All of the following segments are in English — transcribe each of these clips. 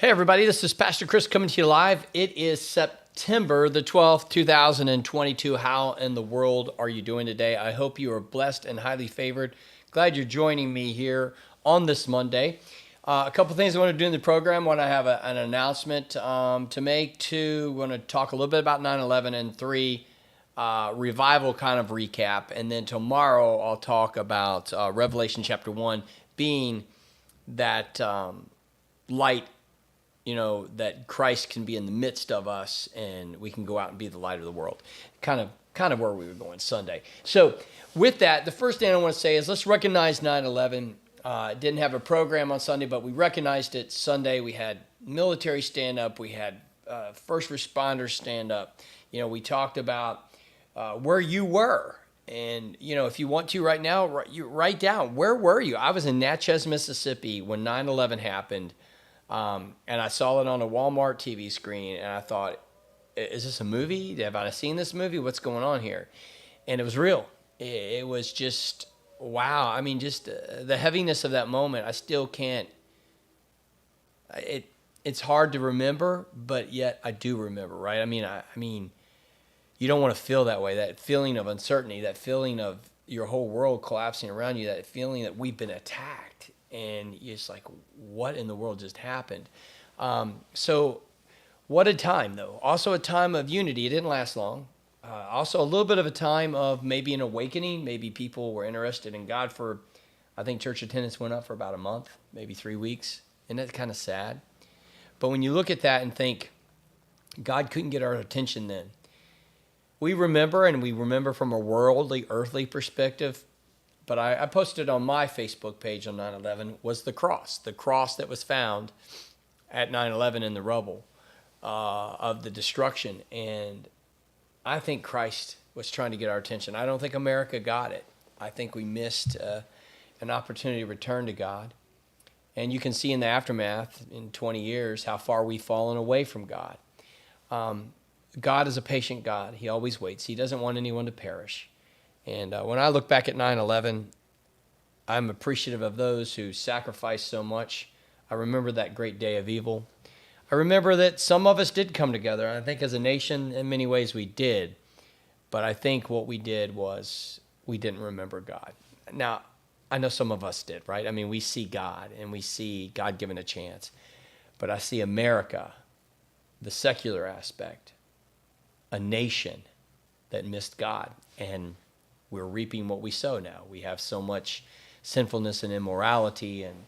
Hey everybody, this is Pastor Chris coming to you live. It is September the 12th, 2022. How in the world are you doing today? I hope you are blessed and highly favored. Glad you're joining me here on this Monday. A couple things I want to do in the program. One, I have an announcement to make. Two, I want to talk a little bit about 9/11. And three, revival kind of recap. And then tomorrow I'll talk about Revelation chapter 1 being that light, that Christ can be in the midst of us and we can go out and be the light of the world. Kind of where we were going Sunday. So with that, the first thing I want to say is let's recognize 9/11. Didn't have a program on Sunday, but we recognized it Sunday. We had military stand up. We had first responders stand up. We talked about where you were. And, if you want to right now, you write down, where were you? I was in Natchez, Mississippi when 9/11 happened. And I saw it on a Walmart TV screen, and I thought, is this a movie? Have I seen this movie? What's going on here? And it was real. It was just, wow. I mean, just the heaviness of that moment, I still can't, it's hard to remember, but yet I do remember, right? I mean, you don't want to feel that way, that feeling of uncertainty, that feeling of your whole world collapsing around you, that feeling that we've been attacked. And you're just like, what in the world just happened? So what a time, though. Also a time of unity. It didn't last long. Also a little bit of a time of maybe an awakening. Maybe people were interested in God I think church attendance went up for about a month, maybe 3 weeks. Isn't that kind of sad? But when you look at that and think, God couldn't get our attention then. We remember from a worldly, earthly perspective. But I posted on my Facebook page on 9/11 was the cross that was found at 9/11 in the rubble of the destruction. And I think Christ was trying to get our attention. I don't think America got it. I think we missed an opportunity to return to God. And you can see in the aftermath in 20 years how far we've fallen away from God. God is a patient God. He always waits. He doesn't want anyone to perish. And when I look back at 9/11, I'm appreciative of those who sacrificed so much. I remember that great day of evil. I remember that some of us did come together. And I think as a nation, in many ways, we did. But I think what we did was we didn't remember God. Now, I know some of us did, right? I mean, we see God, and we see God given a chance. But I see America, the secular aspect, a nation that missed God. And we're reaping what we sow now. We have so much sinfulness and immorality and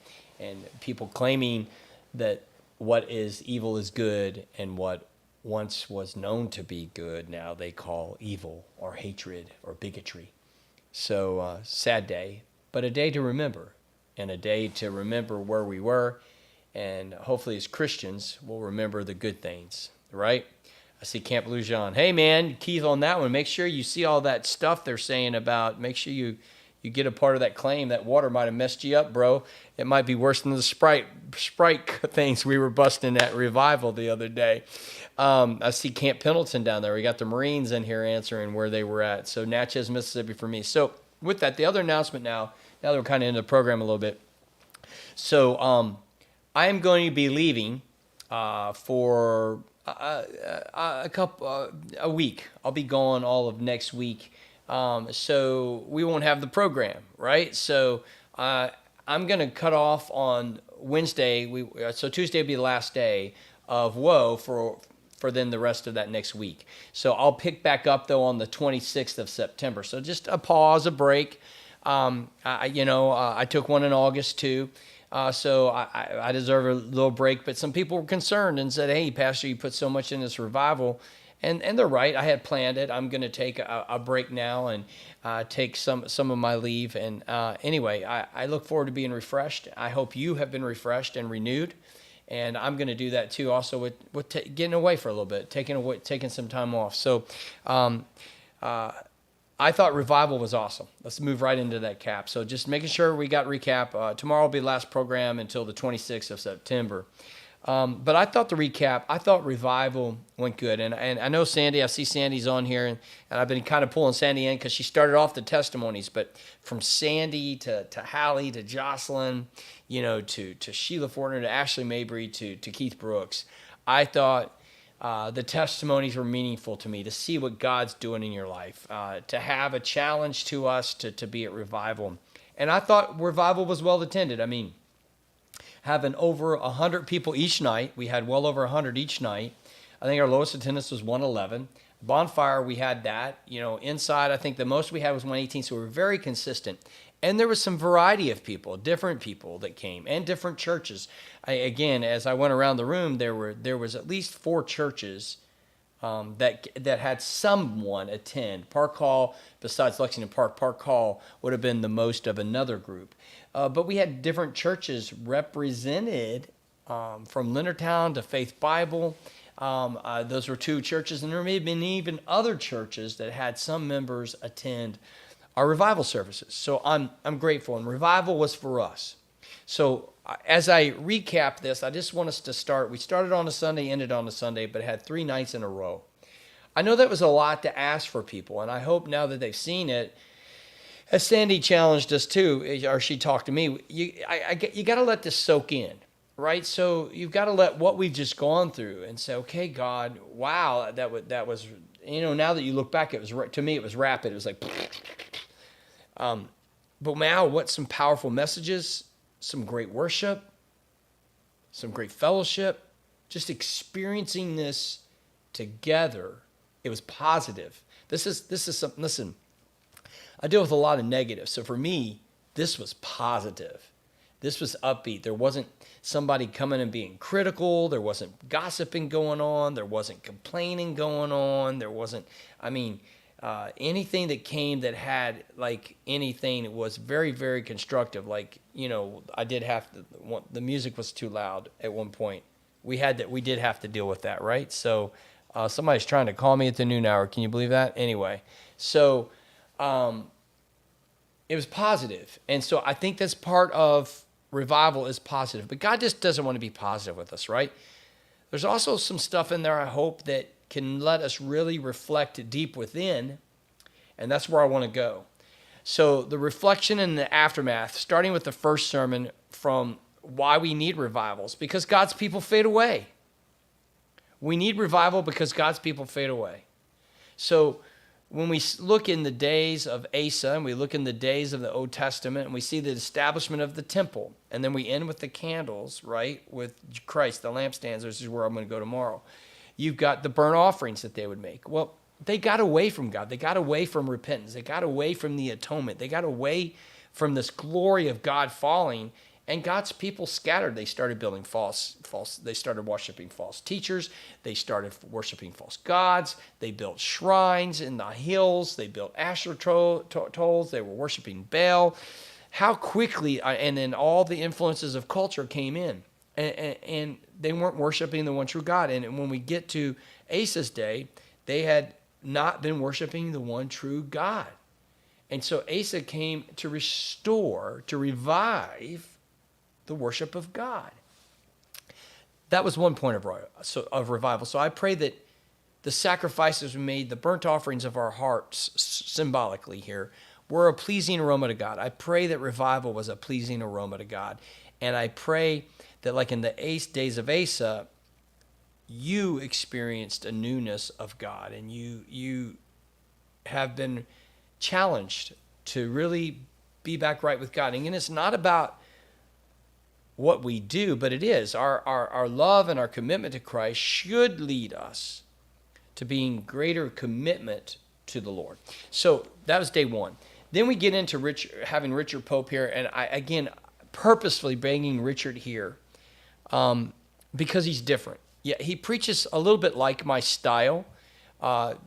people claiming that what is evil is good, and what once was known to be good now they call evil or hatred or bigotry. So sad day, but a day to remember, and a day to remember where we were, and hopefully as Christians we'll remember the good things, right? I see Camp Lujan. Hey, man, Keith, on that one, make sure you see all that stuff they're saying about, make sure you get a part of that claim. That water might have messed you up, bro. It might be worse than the Sprite things we were busting at Revival the other day. I see Camp Pendleton down there. We got the Marines in here answering where they were at. So Natchez, Mississippi for me. So with that, the other announcement now that we're kind of in the program a little bit. So I am going to be leaving for a week. I'll be gone all of next week. So we won't have the program, right? So I'm going to cut off on Wednesday. So Tuesday will be the last day of Woe for then the rest of that next week. So I'll pick back up though on the 26th of September. So just a pause, a break. I took one in August too. So I deserve a little break, but some people were concerned and said, hey, Pastor, you put so much in this revival. And they're right. I had planned it. I'm going to take a break now and take some of my leave. And anyway, I look forward to being refreshed. I hope you have been refreshed and renewed. And I'm going to do that too also with getting away for a little bit, taking some time off. So I thought revival was awesome. Let's move right into that cap. So just making sure we got recap. Tomorrow will be the last program until the 26th of September. But I thought I thought revival went good. And I know Sandy, I see Sandy's on here, and I've been kind of pulling Sandy in because she started off the testimonies. But from Sandy to Hallie to Jocelyn, to Sheila Fortner to Ashley Mabry to Keith Brooks, I thought the testimonies were meaningful to me, to see what God's doing in your life, to have a challenge to us to be at revival. And I thought revival was well attended. I mean, having over 100 people each night. We had well over 100 each night. I think our lowest attendance was 111. Bonfire, we had that. Inside, I think the most we had was 118, so we were very consistent. And there was some variety of people, different people that came, and different churches. Again, as I went around the room, there was at least 4 churches that had someone attend. Park Hall, besides Lexington Park Hall would have been the most of another group. But we had different churches represented, from Leonardtown to Faith Bible. Those were 2 churches, and there may have been even other churches that had some members attend our revival services. So I'm grateful, and revival was for us. So as I recap this, I just want us to start. We started on a Sunday, ended on a Sunday, but had 3 nights in a row. I know that was a lot to ask for people, and I hope now that they've seen it, as Sandy challenged us too, or she talked to me, you got to let this soak in, right? So you've got to let what we've just gone through and say, okay, God, wow, that was, now that you look back, to me, it was rapid. It was like, but now what some powerful messages, some great worship, some great fellowship, just experiencing this together. It was positive. This is something, listen, I deal with a lot of negatives. So for me, this was positive. This was upbeat. There wasn't somebody coming and being critical. There wasn't gossiping going on. There wasn't complaining going on. There wasn't, anything that came that had anything, it was very, very constructive. I did have to, the music was too loud at one point. We did have to deal with that, right? So somebody's trying to call me at the noon hour. Can you believe that? Anyway, so it was positive. And so I think that's part of revival is positive. But God just doesn't want to be positive with us, right? There's also some stuff in there, I hope, that can let us really reflect deep within. And that's where I want to go. So the reflection and the aftermath, starting with the first sermon from why we need revivals, because God's people fade away. We need revival because God's people fade away. So when we look in the days of Asa, and we look in the days of the Old Testament, and we see the establishment of the temple, and then we end with the candles, right, with Christ, the lampstands. This is where I'm going to go tomorrow. You've got the burnt offerings that they would make. Well, they got away from God. They got away from repentance. They got away from the atonement. They got away from this glory of God falling, and God's people scattered. They started building false. They started worshiping false teachers. They started worshiping false gods. They built shrines in the hills. They built Asherah tolls. They were worshiping Baal. How quickly, and then all the influences of culture came in, and they weren't worshiping the one true God. And when we get to Asa's day, they had not been worshiping the one true God. And so Asa came to restore, to revive the worship of God. That was one point of revival. So I pray that the sacrifices we made, the burnt offerings of our hearts, symbolically here, were a pleasing aroma to God. I pray that revival was a pleasing aroma to God. And I pray that like in the days of Asa, you experienced a newness of God, and you have been challenged to really be back right with God. And again, it's not about what we do, but it is. Our love and our commitment to Christ should lead us to being greater commitment to the Lord. So that was day one. Then we get into having Richard Pope here, and I, again, purposefully bringing Richard here because he's different. Yeah, he preaches a little bit like my style, not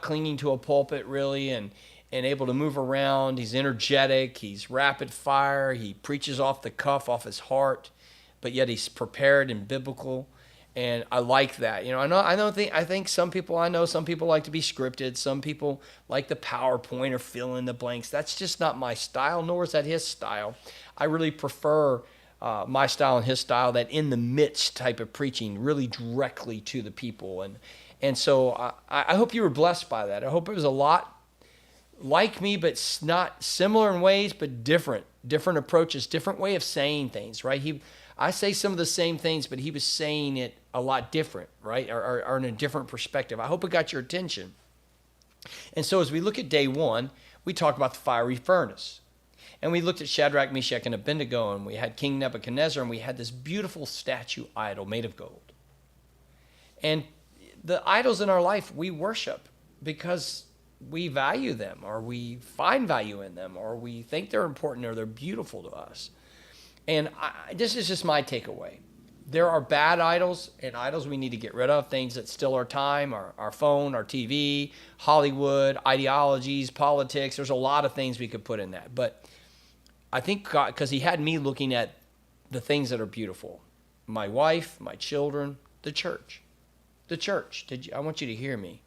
clinging to a pulpit really, and able to move around. He's energetic. He's rapid fire. He preaches off the cuff, off his heart, but yet he's prepared and biblical. And I like that. I think some people like to be scripted. Some people like the PowerPoint or fill in the blanks. That's just not my style, nor is that his style. I really prefer my style and his style, that in the midst type of preaching, really directly to the people. And so I hope you were blessed by that. I hope it was a lot like me, but not similar in ways, but different approaches, different way of saying things, right? I say some of the same things, but he was saying it a lot different, right? Or in a different perspective. I hope it got your attention. And so as we look at day one, we talked about the fiery furnace. And we looked at Shadrach, Meshach, and Abednego, and we had King Nebuchadnezzar, and we had this beautiful statue idol made of gold. And the idols in our life we worship because we value them, or we find value in them, or we think they're important, or they're beautiful to us. And this is just my takeaway. There are bad idols and idols we need to get rid of, things that steal our time, our phone, our TV, Hollywood, ideologies, politics. There's a lot of things we could put in that. But I think God, because he had me looking at the things that are beautiful. My wife, my children, the church. The church. I want you to hear me.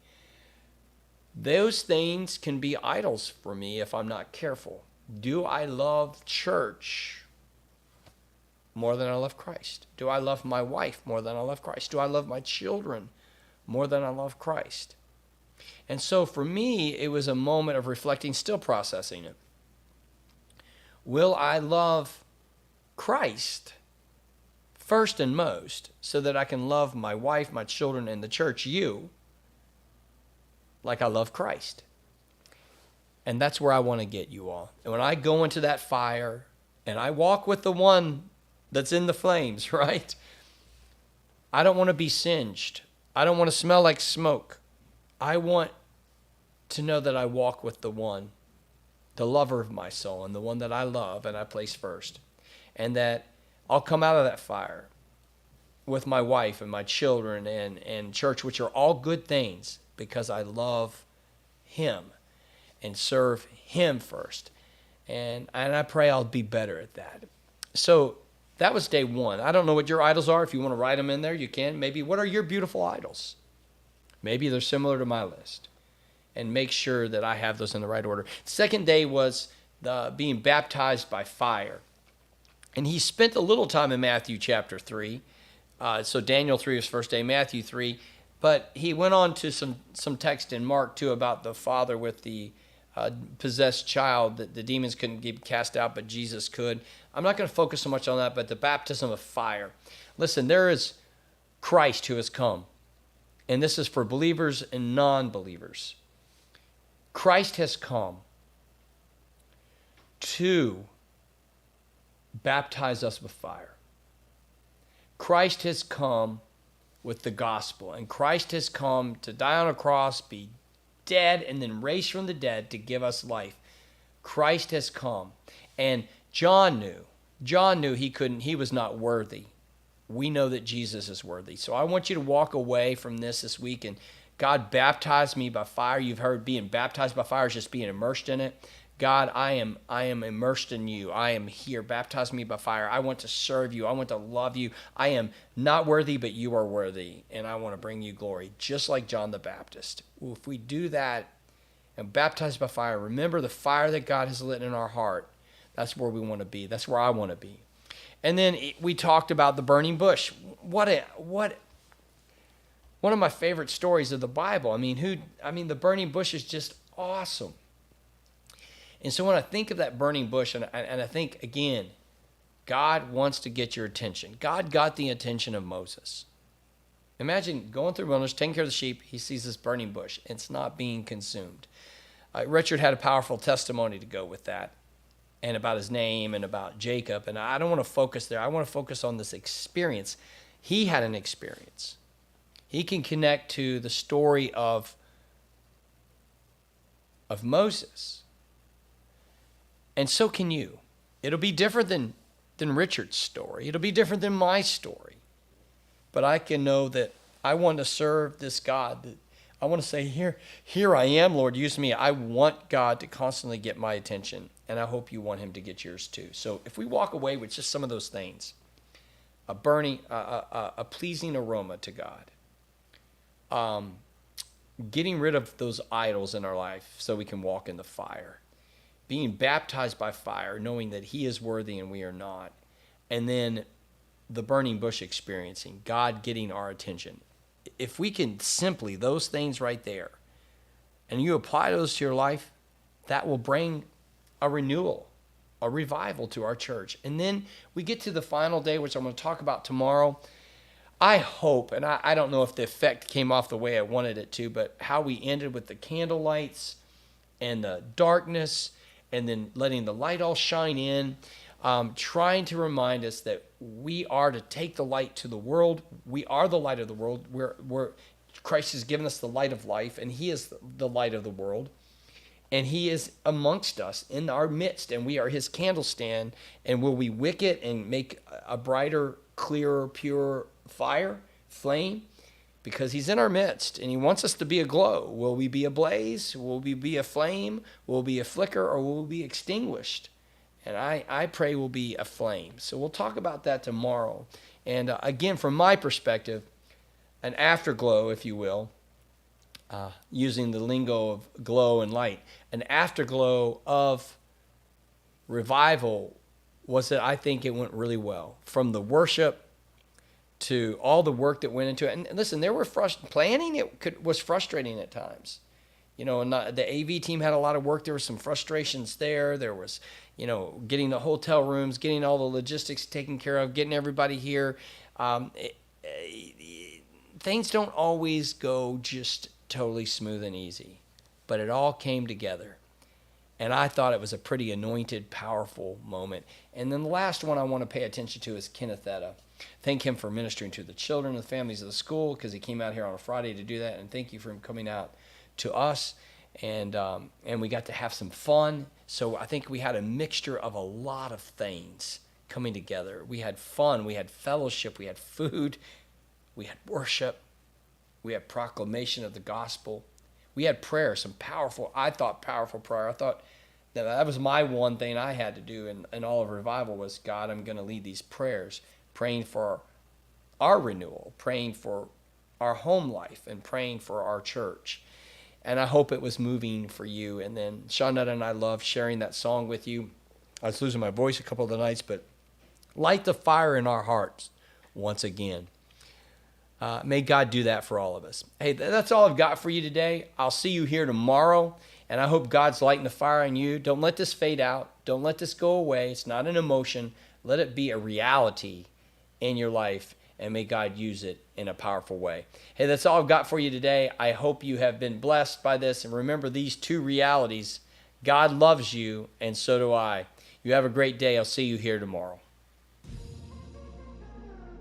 Those things can be idols for me if I'm not careful. Do I love church more than I love Christ? Do I love my wife more than I love Christ? Do I love my children more than I love Christ? And so for me, it was a moment of reflecting, still processing it. Will I love Christ first and most so that I can love my wife, my children, and the church, you, like I love Christ? And that's where I want to get you all. And when I go into that fire and I walk with the one that's in the flames, right? I don't want to be singed. I don't want to smell like smoke. I want to know that I walk with the one, the lover of my soul, and the one that I love and I place first. And that I'll come out of that fire with my wife and my children and church, which are all good things, because I love him and serve him first. And I pray I'll be better at that. So that was day one. I don't know what your idols are. If you want to write them in there, you can. Maybe what are your beautiful idols? Maybe they're similar to my list. And make sure that I have those in the right order. Second day was being baptized by fire. And he spent a little time in Matthew chapter 3. So Daniel 3 was first day, Matthew 3. But he went on to some text in Mark 2 about the father with the possessed child that the demons couldn't get cast out, but Jesus could. I'm not going to focus so much on that, but the baptism of fire. Listen, there is Christ who has come. And this is for believers and non-believers. Christ has come to baptize us with fire. Christ has come with the gospel. And Christ has come to die on a cross, be dead, and then raised from the dead to give us life. Christ has come. And John knew he was not worthy. We know that Jesus is worthy. So I want you to walk away from this week and God baptized me by fire. You've heard being baptized by fire is just being immersed in it. God, I am immersed in you. I am here. Baptize me by fire. I want to serve you. I want to love you. I am not worthy, but you are worthy. And I want to bring you glory, just like John the Baptist. If we do that and baptized by fire, remember the fire that God has lit in our heart. That's where we want to be. That's where I want to be. And then we talked about the burning bush. One of my favorite stories of the Bible. The burning bush is just awesome. And so when I think of that burning bush, and I think, again, God wants to get your attention. God got the attention of Moses. Imagine going through the wilderness, taking care of the sheep. He sees this burning bush. It's not being consumed. Richard had a powerful testimony to go with that, and about his name and about Jacob. And I don't want to focus there. I want to focus on this experience. He had an experience. He can connect to the story of Moses. And so can you. It'll be different than Richard's story. It'll be different than my story. But I can know that I want to serve this God. That I want to say, here I am, Lord, use me. I want God to constantly get my attention. And I hope you want him to get yours too. So if we walk away with just some of those things, a pleasing aroma to God, getting rid of those idols in our life so we can walk in the fire, being baptized by fire, knowing that he is worthy and we are not, and then the burning bush experiencing, God getting our attention. If we can simply, those things right there, and you apply those to your life, that will bring a renewal, a revival to our church. And then we get to the final day, which I'm going to talk about tomorrow. I hope, and I don't know if the effect came off the way I wanted it to, but how we ended with the candle lights and the darkness, and then letting the light all shine in, trying to remind us that we are to take the light to the world. We are the light of the world. Christ has given us the light of life, and he is the light of the world. And he is amongst us, in our midst, and we are his candlestand. And will we wick it and make a brighter, clearer, pure flame? Because he's in our midst, and he wants us to be aglow. Will we be ablaze? Will we be a flame? Will we be a flicker, or will we be extinguished? And I pray we'll be a flame. So we'll talk about that tomorrow. And again, from my perspective, an afterglow, if you will, using the lingo of glow and light, an afterglow of revival was that I think it went really well. From the worship to all the work that went into it. And listen, there were planning it was frustrating at times. And the AV team had a lot of work. There were some frustrations there. There was, getting the hotel rooms, getting all the logistics taken care of, getting everybody here. Things don't always go just totally smooth and easy, but it all came together. And I thought it was a pretty anointed, powerful moment. And then the last one I want to pay attention to is Kenneth Etta. Thank him for ministering to the children, the families of the school, because he came out here on a Friday to do that. And thank you for him coming out to us. And we got to have some fun. So I think we had a mixture of a lot of things coming together. We had fun, we had fellowship, we had food, we had worship, we had proclamation of the gospel. We had prayer, some powerful prayer. I thought that was my one thing I had to do in all of revival was, God, I'm going to lead these prayers, praying for our renewal, praying for our home life, and praying for our church. And I hope it was moving for you. And then Shawnetta and I love sharing that song with you. I was losing my voice a couple of the nights, but light the fire in our hearts once again. May God do that for all of us. Hey, that's all I've got for you today. I'll see you here tomorrow, and I hope God's lighting the fire in you. Don't let this fade out. Don't let this go away. It's not an emotion. Let it be a reality in your life, and may God use it in a powerful way. Hey, that's all I've got for you today. I hope you have been blessed by this, and remember these two realities. God loves you, and so do I. You have a great day. I'll see you here tomorrow.